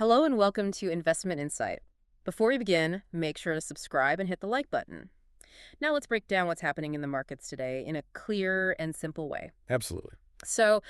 Hello and welcome to Investment Insight. Before we begin, make sure to subscribe and hit the like button. Now let's break down what's happening in the markets today in a clear and simple way. Absolutely. So,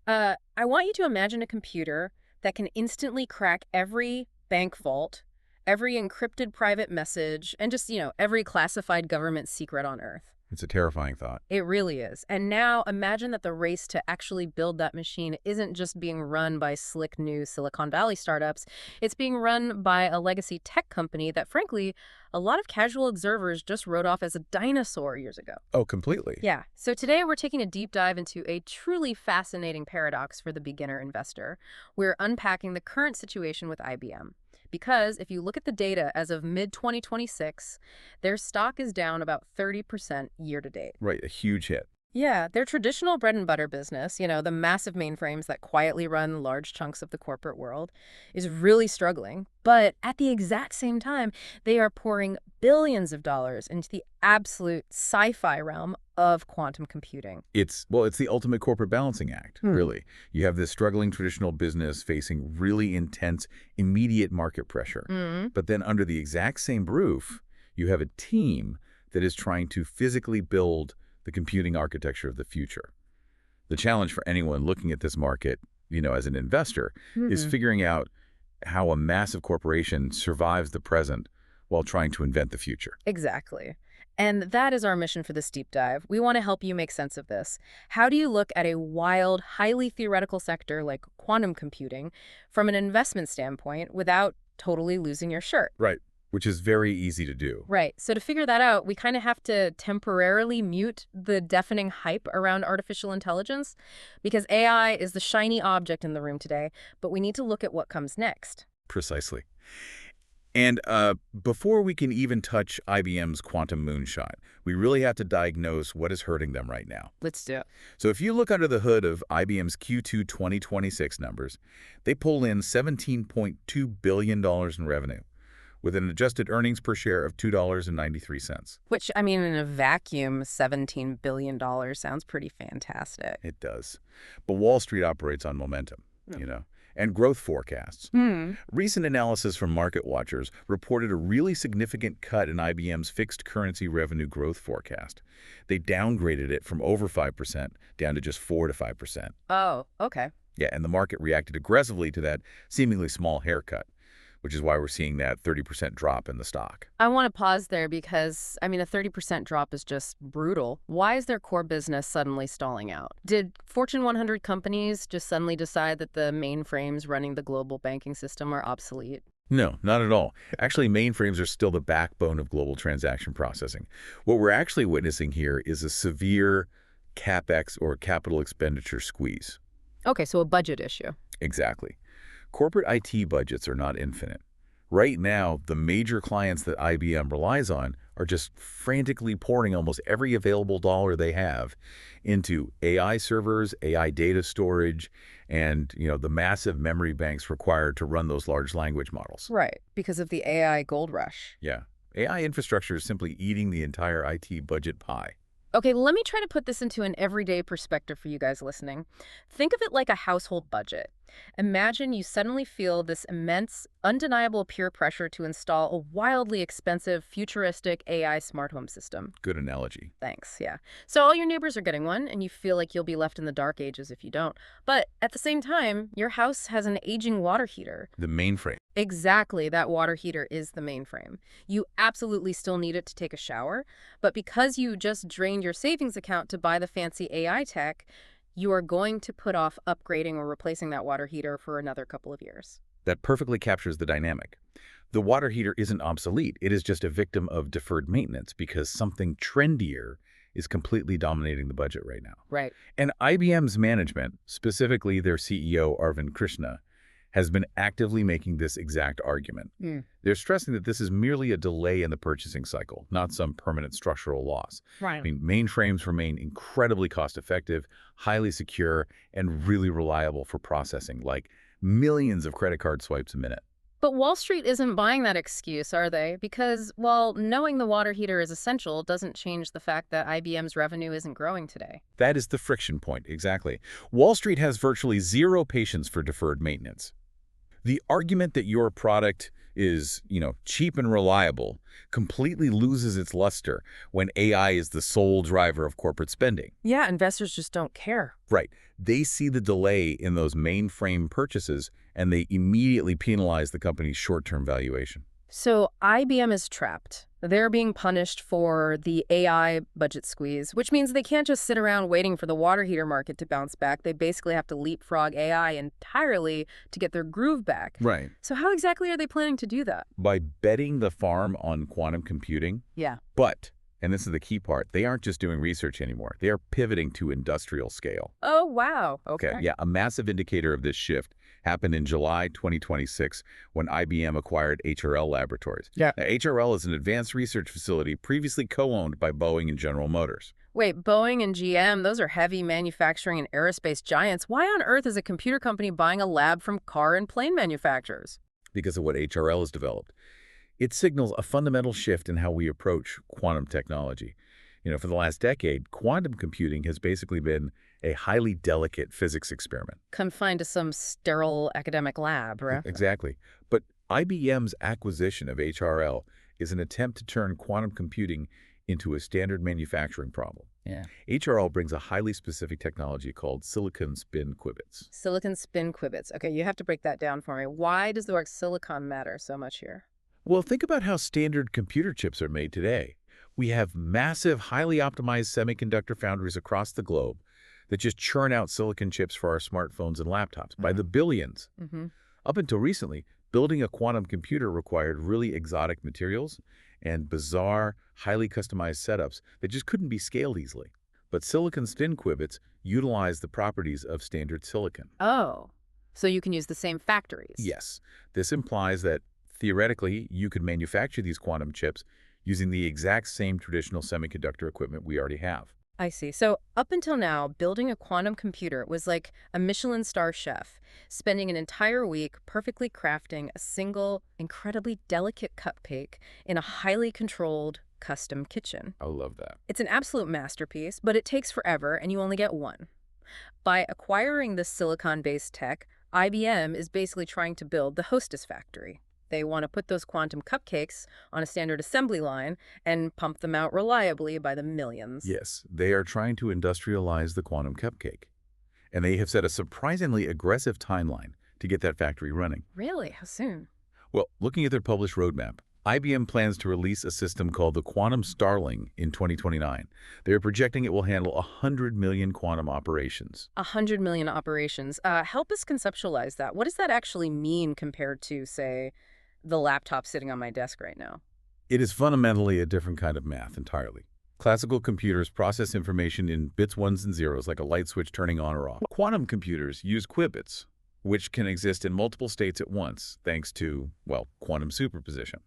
I want you to imagine a computer that can instantly crack every bank vault, every encrypted private message, and just, every classified government secret on Earth. It's a terrifying thought. It really is. And now imagine that the race to actually build that machine isn't just being run by slick new Silicon Valley startups. It's being run by a legacy tech company that, frankly, a lot of casual observers just wrote off as a dinosaur years ago. Oh, completely. Yeah. So today we're taking a deep dive into a truly fascinating paradox for the beginner investor. We're unpacking the current situation with IBM. Because if you look at the data as of mid-2026, their stock is down about 30% year to date. Right, a huge hit. Yeah, their traditional bread and butter business, the massive mainframes that quietly run large chunks of the corporate world, is really struggling. But at the exact same time, they are pouring billions of dollars into the absolute sci-fi realm of quantum computing. It's the ultimate corporate balancing act, really. You have this struggling traditional business facing really intense, immediate market pressure. But then under the exact same roof, you have a team that is trying to physically build the computing architecture of the future. The challenge for anyone looking at this market, as an investor, is figuring out how a massive corporation survives the present while trying to invent the future. Exactly. And that is our mission for this deep dive. We want to help you make sense of this. How do you look at a wild, highly theoretical sector like quantum computing from an investment standpoint without totally losing your shirt? Right. Which is very easy to do. Right. So to figure that out, we kind of have to temporarily mute the deafening hype around artificial intelligence because AI is the shiny object in the room today, but we need to look at what comes next. Precisely. And before we can even touch IBM's quantum moonshot, we really have to diagnose what is hurting them right now. Let's do it. So if you look under the hood of IBM's Q2 2026 numbers, they pull in $17.2 billion in revenue, with an adjusted earnings per share of $2.93. Which, I mean, in a vacuum, $17 billion sounds pretty fantastic. It does. But Wall Street operates on momentum, and growth forecasts. Recent analysis from Market Watchers reported a really significant cut in IBM's fixed currency revenue growth forecast. They downgraded it from over 5% down to just 4 to 5%. Oh, okay. Yeah, and the market reacted aggressively to that seemingly small haircut, which is why we're seeing that 30% drop in the stock. I want to pause there because, a 30% drop is just brutal. Why is their core business suddenly stalling out? Did Fortune 100 companies just suddenly decide that the mainframes running the global banking system are obsolete? No, not at all. Actually, mainframes are still the backbone of global transaction processing. What we're actually witnessing here is a severe CapEx or capital expenditure squeeze. Okay, so a budget issue. Exactly. Corporate IT budgets are not infinite. Right now, the major clients that IBM relies on are just frantically pouring almost every available dollar they have into AI servers, AI data storage, and the massive memory banks required to run those large language models. Right, because of the AI gold rush. Yeah. AI infrastructure is simply eating the entire IT budget pie. Okay, let me try to put this into an everyday perspective for you guys listening. Think of it like a household budget. Imagine you suddenly feel this immense, undeniable peer pressure to install a wildly expensive, futuristic AI smart home system. Good analogy. Thanks, yeah. So all your neighbors are getting one, and you feel like you'll be left in the dark ages if you don't. But at the same time, your house has an aging water heater. The mainframe. Exactly, that water heater is the mainframe. You absolutely still need it to take a shower, but because you just drained your savings account to buy the fancy AI tech, you are going to put off upgrading or replacing that water heater for another couple of years. That perfectly captures the dynamic. The water heater isn't obsolete. It is just a victim of deferred maintenance because something trendier is completely dominating the budget right now. Right. And IBM's management, specifically their CEO, Arvind Krishna, has been actively making this exact argument. They're stressing that this is merely a delay in the purchasing cycle, not some permanent structural loss. Right. Mainframes remain incredibly cost-effective, highly secure, and really reliable for processing, like millions of credit card swipes a minute. But Wall Street isn't buying that excuse, are they? Because, well, knowing the water heater is essential doesn't change the fact that IBM's revenue isn't growing today. That is the friction point, exactly. Wall Street has virtually zero patience for deferred maintenance. The argument that your product is, cheap and reliable completely loses its luster when AI is the sole driver of corporate spending. Yeah, investors just don't care. Right. They see the delay in those mainframe purchases, and they immediately penalize the company's short-term valuation. So IBM is trapped. They're being punished for the AI budget squeeze, which means they can't just sit around waiting for the water heater market to bounce back. They basically have to leapfrog AI entirely to get their groove back. Right. So how exactly are they planning to do that? By betting the farm on quantum computing. Yeah. But, and this is the key part, they aren't just doing research anymore. They are pivoting to industrial scale. Oh, wow. Okay. Yeah, a massive indicator of this shift happened in July 2026 when IBM acquired HRL Laboratories. Yeah. Now, HRL is an advanced research facility previously co-owned by Boeing and General Motors. Wait, Boeing and GM, those are heavy manufacturing and aerospace giants. Why on earth is a computer company buying a lab from car and plane manufacturers? Because of what HRL has developed. It signals a fundamental shift in how we approach quantum technology. For the last decade, quantum computing has basically been a highly delicate physics experiment. Confined to some sterile academic lab, right? Exactly. But IBM's acquisition of HRL is an attempt to turn quantum computing into a standard manufacturing problem. Yeah. HRL brings a highly specific technology called silicon spin qubits. Silicon spin qubits. Okay, you have to break that down for me. Why does the word silicon matter so much here? Well, think about how standard computer chips are made today. We have massive, highly optimized semiconductor foundries across the globe that just churn out silicon chips for our smartphones and laptops by the billions. Up until recently, building a quantum computer required really exotic materials and bizarre, highly customized setups that just couldn't be scaled easily. But silicon spin qubits utilize the properties of standard silicon. Oh, so you can use the same factories? Yes. This implies that, theoretically, you could manufacture these quantum chips using the exact same traditional semiconductor equipment we already have. I see. So up until now, building a quantum computer was like a Michelin star chef, spending an entire week perfectly crafting a single, incredibly delicate cupcake in a highly controlled, custom kitchen. I love that. It's an absolute masterpiece, but it takes forever and you only get one. By acquiring this silicon-based tech, IBM is basically trying to build the Hostess factory. They want to put those quantum cupcakes on a standard assembly line and pump them out reliably by the millions. Yes, they are trying to industrialize the quantum cupcake. And they have set a surprisingly aggressive timeline to get that factory running. Really? How soon? Well, looking at their published roadmap, IBM plans to release a system called the Quantum Starling in 2029. They are projecting it will handle 100 million quantum operations. 100 million operations. Help us conceptualize that. What does that actually mean compared to, say, the laptop sitting on my desk right now? It is fundamentally a different kind of math entirely. Classical computers process information in bits, ones, and zeros like a light switch turning on or off. Quantum computers use qubits, which can exist in multiple states at once thanks to, well, quantum superposition.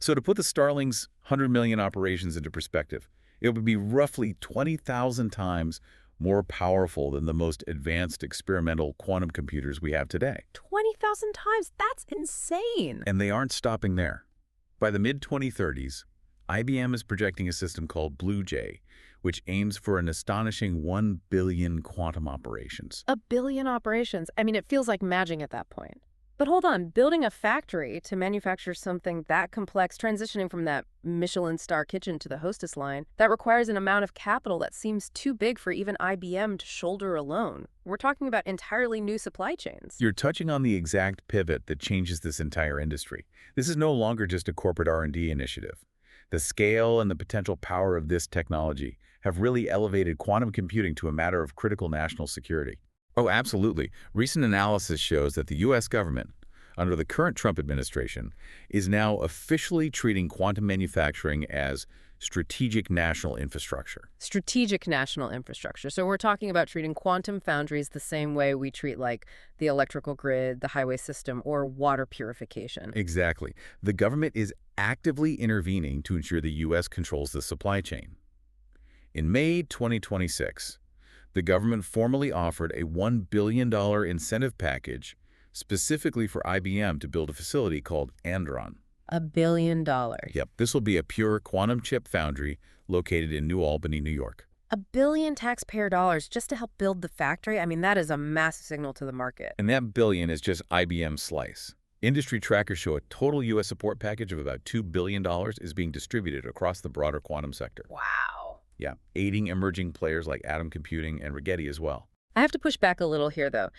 So to put the Starling's 100 million operations into perspective, it would be roughly 20,000 times more powerful than the most advanced experimental quantum computers we have today. 20,000 times? That's insane! And they aren't stopping there. By the mid-2030s, IBM is projecting a system called Blue Jay, which aims for an astonishing 1 billion quantum operations. A billion operations. I mean, it feels like magic at that point. But hold on, building a factory to manufacture something that complex, transitioning from that Michelin star kitchen to the Hostess line, that requires an amount of capital that seems too big for even IBM to shoulder alone. We're talking about entirely new supply chains. You're touching on the exact pivot that changes this entire industry. This is no longer just a corporate R&D initiative. The scale and the potential power of this technology have really elevated quantum computing to a matter of critical national security. Oh, absolutely. Recent analysis shows that the U.S. government, under the current Trump administration, is now officially treating quantum manufacturing as strategic national infrastructure. Strategic national infrastructure. So we're talking about treating quantum foundries the same way we treat, like, the electrical grid, the highway system, or water purification. Exactly. The government is actively intervening to ensure the U.S. controls the supply chain. In May 2026, the government formally offered a $1 billion incentive package specifically for IBM to build a facility called Andron. $1 billion. Yep, this will be a pure quantum chip foundry located in New Albany, New York. $1 billion taxpayer dollars just to help build the factory? I mean, that is a massive signal to the market. And that billion is just IBM's slice. Industry trackers show a total U.S. support package of about $2 billion is being distributed across the broader quantum sector. Wow. Yeah, aiding emerging players like Atom Computing and Rigetti as well. I have to push back a little here, though.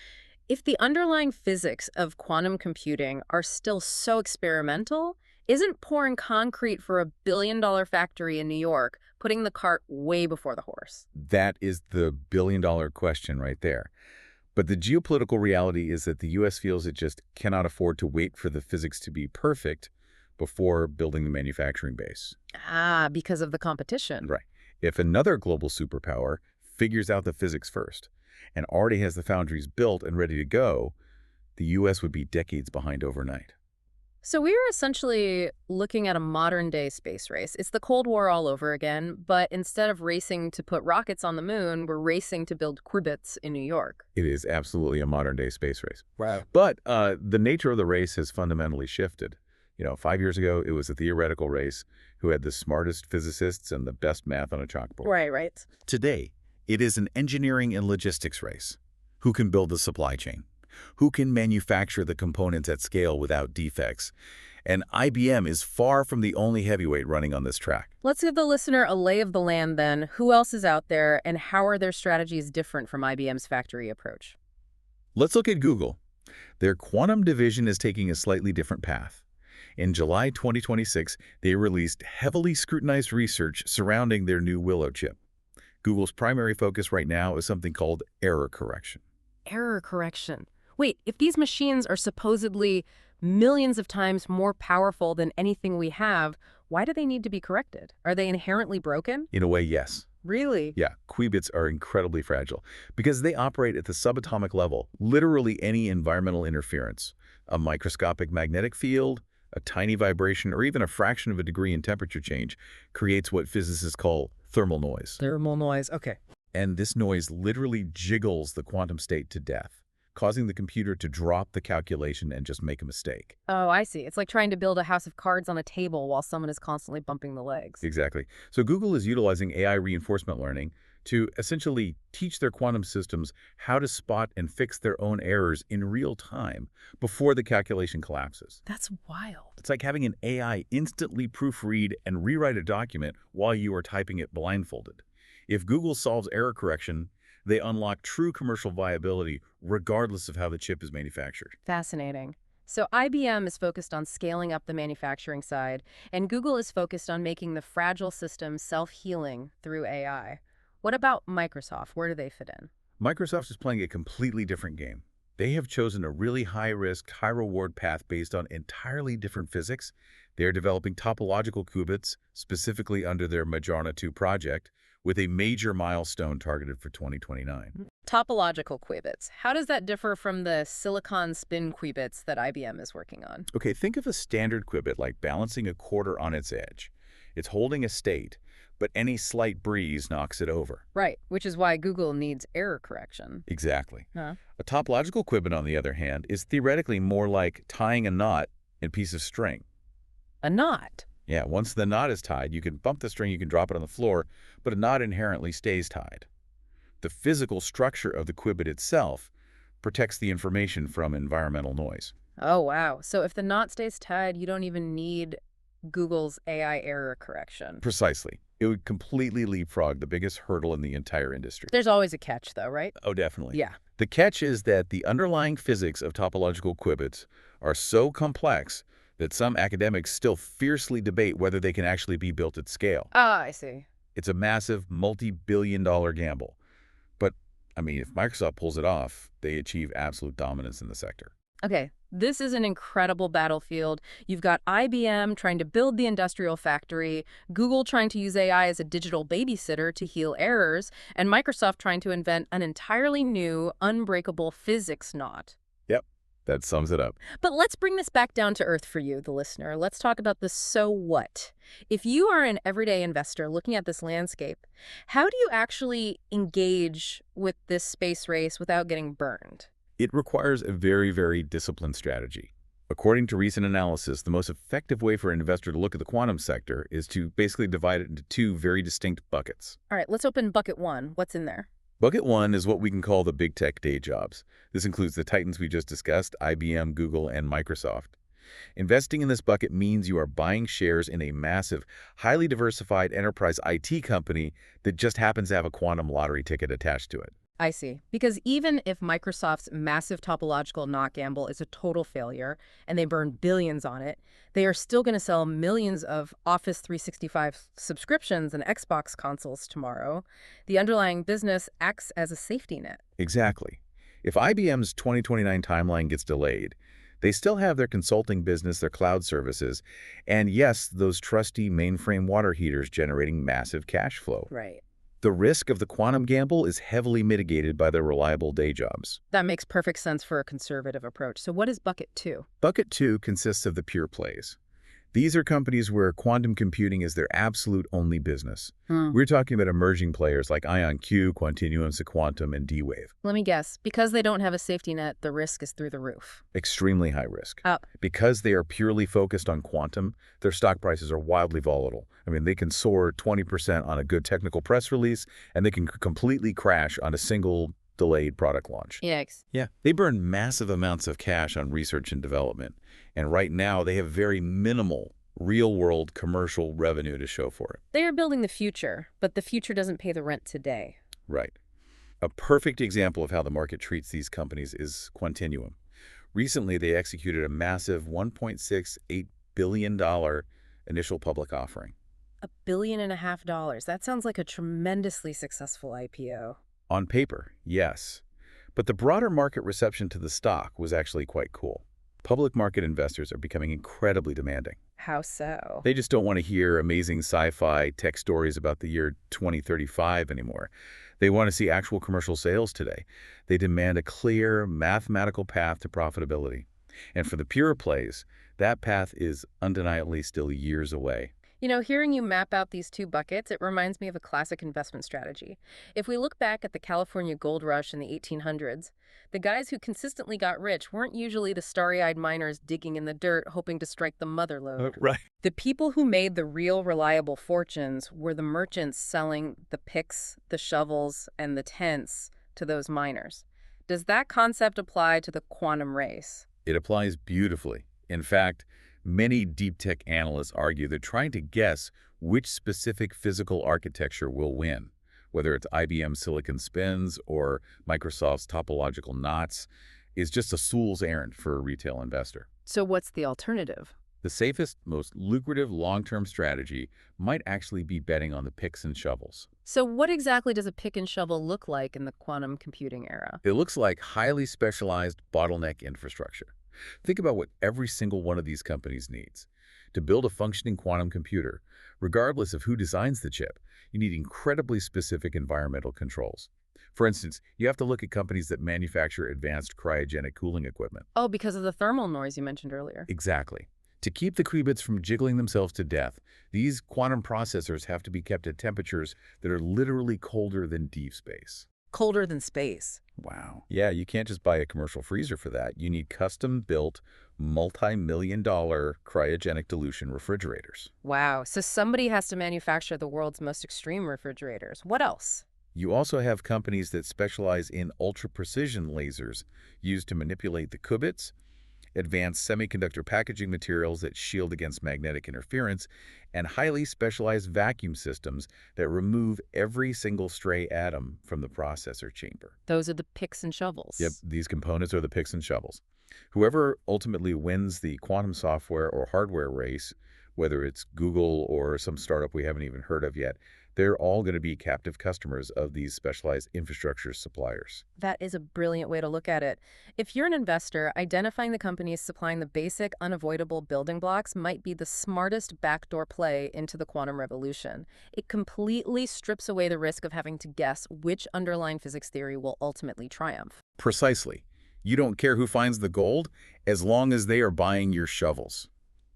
If the underlying physics of quantum computing are still so experimental, isn't pouring concrete for $1 billion factory in New York putting the cart way before the horse? That is the billion-dollar question right there. But the geopolitical reality is that the U.S. feels it just cannot afford to wait for the physics to be perfect before building the manufacturing base. Ah, because of the competition. Right. If another global superpower figures out the physics first and already has the foundries built and ready to go, the U.S. would be decades behind overnight. So we are essentially looking at a modern-day space race. It's the Cold War all over again, but instead of racing to put rockets on the moon, we're racing to build qubits in New York. It is absolutely a modern-day space race. Wow. But the nature of the race has fundamentally shifted. 5 years ago, it was a theoretical race who had the smartest physicists and the best math on a chalkboard. Right. Today, it is an engineering and logistics race. Who can build the supply chain? Who can manufacture the components at scale without defects? And IBM is far from the only heavyweight running on this track. Let's give the listener a lay of the land then. Who else is out there, and how are their strategies different from IBM's factory approach? Let's look at Google. Their quantum division is taking a slightly different path. In July 2026, they released heavily scrutinized research surrounding their new Willow chip. Google's primary focus right now is something called error correction. Error correction. Wait, if these machines are supposedly millions of times more powerful than anything we have, why do they need to be corrected? Are they inherently broken? In a way, yes. Really? Yeah, qubits are incredibly fragile because they operate at the subatomic level. Literally any environmental interference, a microscopic magnetic field, a tiny vibration, or even a fraction of a degree in temperature change creates what physicists call thermal noise. Thermal noise, okay. And this noise literally jiggles the quantum state to death, causing the computer to drop the calculation and just make a mistake. Oh, I see. It's like trying to build a house of cards on a table while someone is constantly bumping the legs. Exactly. So Google is utilizing AI reinforcement learning to essentially teach their quantum systems how to spot and fix their own errors in real time before the calculation collapses. That's wild. It's like having an AI instantly proofread and rewrite a document while you are typing it blindfolded. If Google solves error correction, they unlock true commercial viability regardless of how the chip is manufactured. Fascinating. So IBM is focused on scaling up the manufacturing side, and Google is focused on making the fragile system self-healing through AI. What about Microsoft? Where do they fit in? Microsoft is playing a completely different game. They have chosen a really high-risk, high-reward path based on entirely different physics. They are developing topological qubits, specifically under their Majorna 2 project, with a major milestone targeted for 2029. Topological qubits. How does that differ from the silicon spin qubits that IBM is working on? Okay, think of a standard qubit like balancing a quarter on its edge. It's holding a state, but any slight breeze knocks it over. Right, which is why Google needs error correction. Exactly. Huh? A topological qubit, on the other hand, is theoretically more like tying a knot in a piece of string. A knot? Yeah, once the knot is tied, you can bump the string, you can drop it on the floor, but a knot inherently stays tied. The physical structure of the qubit itself protects the information from environmental noise. Oh, wow. So if the knot stays tied, you don't even need Google's AI error correction. Precisely. It would completely leapfrog the biggest hurdle in the entire industry. There's always a catch, though, right? Oh, definitely. Yeah. The catch is that the underlying physics of topological qubits are so complex that some academics still fiercely debate whether they can actually be built at scale. Ah, I see. It's a massive, multi-billion-dollar gamble. But, if Microsoft pulls it off, they achieve absolute dominance in the sector. Okay, this is an incredible battlefield. You've got IBM trying to build the industrial factory, Google trying to use AI as a digital babysitter to heal errors, and Microsoft trying to invent an entirely new, unbreakable physics knot. Yep, that sums it up. But let's bring this back down to earth for you, the listener. Let's talk about the so what. If you are an everyday investor looking at this landscape, how do you actually engage with this space race without getting burned? It requires a very, very disciplined strategy. According to recent analysis, the most effective way for an investor to look at the quantum sector is to basically divide it into two very distinct buckets. All right, let's open bucket one. What's in there? Bucket one is what we can call the big tech day jobs. This includes the titans we just discussed, IBM, Google, and Microsoft. Investing in this bucket means you are buying shares in a massive, highly diversified enterprise IT company that just happens to have a quantum lottery ticket attached to it. I see. Because even if Microsoft's massive topological knot gamble is a total failure and they burn billions on it, they are still going to sell millions of Office 365 subscriptions and Xbox consoles tomorrow. The underlying business acts as a safety net. Exactly. If IBM's 2029 timeline gets delayed, they still have their consulting business, their cloud services, and yes, those trusty mainframe water heaters generating massive cash flow. Right. The risk of the quantum gamble is heavily mitigated by their reliable day jobs. That makes perfect sense for a conservative approach. So what is bucket two? Bucket two consists of the pure plays. These are companies where quantum computing is their absolute only business. We're talking about emerging players like IonQ, Quantinuum, Sequantum, and D-Wave. Let me guess. Because they don't have a safety net, the risk is through the roof. Extremely high risk. Up. Because they are purely focused on quantum, their stock prices are wildly volatile. I mean, they can soar 20% on a good technical press release, and they can completely crash on a single delayed product launch. Yikes. Yeah, they burn massive amounts of cash on research and development. And right now, they have very minimal real-world commercial revenue to show for it. They are building the future, but the future doesn't pay the rent today. Right. A perfect example of how the market treats these companies is Quantinuum. Recently, they executed a massive $1.68 billion initial public offering. $1.5 billion. That sounds like a tremendously successful IPO. On paper, yes. But the broader market reception to the stock was actually quite cool. Public market investors are becoming incredibly demanding. How so? They just don't want to hear amazing sci-fi tech stories about the year 2035 anymore. They want to see actual commercial sales today. They demand a clear mathematical path to profitability. And for the pure plays, that path is undeniably still years away. You know, hearing you map out these two buckets, it reminds me of a classic investment strategy. If we look back at the California gold rush in the 1800s, the guys who consistently got rich weren't usually the starry-eyed miners digging in the dirt hoping to strike the mother lode. Right. The people who made the real reliable fortunes were the merchants selling the picks, the shovels, and the tents to those miners. Does that concept apply to the quantum race? It applies beautifully. In fact, many deep tech analysts argue they're trying to guess which specific physical architecture will win, whether it's IBM Silicon Spins or Microsoft's topological knots, is just a fool's errand for a retail investor. So what's the alternative? The safest, most lucrative long-term strategy might actually be betting on the picks and shovels. So what exactly does a pick and shovel look like in the quantum computing era? It looks like highly specialized bottleneck infrastructure. Think about what every single one of these companies needs. To build a functioning quantum computer, regardless of who designs the chip, you need incredibly specific environmental controls. For instance, you have to look at companies that manufacture advanced cryogenic cooling equipment. Oh, because of the thermal noise you mentioned earlier. Exactly. To keep the qubits from jiggling themselves to death, these quantum processors have to be kept at temperatures that are literally colder than deep space. Colder than space. Wow. Yeah, you can't just buy a commercial freezer for that. You need custom-built, multi-million-dollar cryogenic dilution refrigerators. Wow. So somebody has to manufacture the world's most extreme refrigerators. What else? You also have companies that specialize in ultra-precision lasers used to manipulate the qubits, advanced semiconductor packaging materials that shield against magnetic interference, and highly specialized vacuum systems that remove every single stray atom from the processor chamber. Those are the picks and shovels. Yep, these components are the picks and shovels. Whoever ultimately wins the quantum software or hardware race, whether it's Google or some startup we haven't even heard of yet, they're all going to be captive customers of these specialized infrastructure suppliers. That is a brilliant way to look at it. If you're an investor, identifying the companies supplying the basic, unavoidable building blocks might be the smartest backdoor play into the quantum revolution. It completely strips away the risk of having to guess which underlying physics theory will ultimately triumph. Precisely. You don't care who finds the gold, as long as they are buying your shovels.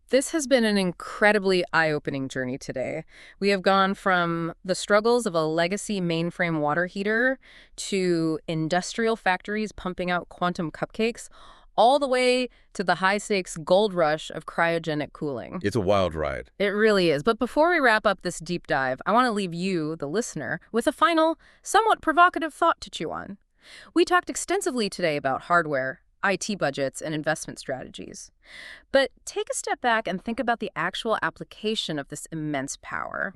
This has been an incredibly eye-opening journey today. We have gone from the struggles of a legacy mainframe water heater to industrial factories pumping out quantum cupcakes, all the way to the high-stakes gold rush of cryogenic cooling. It's a wild ride. It really is. But before we wrap up this deep dive, I want to leave you, the listener, with a final, somewhat provocative thought to chew on. We talked extensively today about hardware, IT budgets, and investment strategies. But take a step back and think about the actual application of this immense power.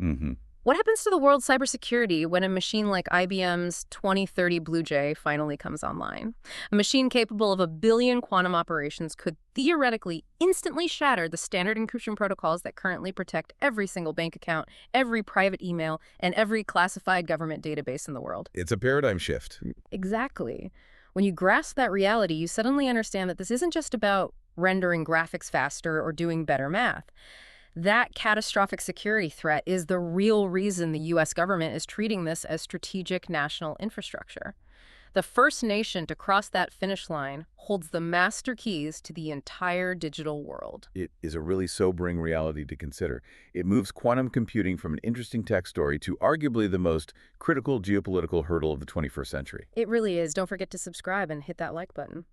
What happens to the world's cybersecurity when a machine like IBM's 2030 Blue Jay finally comes online? A machine capable of 1 billion quantum operations could theoretically instantly shatter the standard encryption protocols that currently protect every single bank account, every private email, and every classified government database in the world. It's a paradigm shift. Exactly. When you grasp that reality, you suddenly understand that this isn't just about rendering graphics faster or doing better math. That catastrophic security threat is the real reason the U.S. government is treating this as strategic national infrastructure. The first nation to cross that finish line holds the master keys to the entire digital world. It is a really sobering reality to consider. It moves quantum computing from an interesting tech story to arguably the most critical geopolitical hurdle of the 21st century. It really is. Don't forget to subscribe and hit that like button.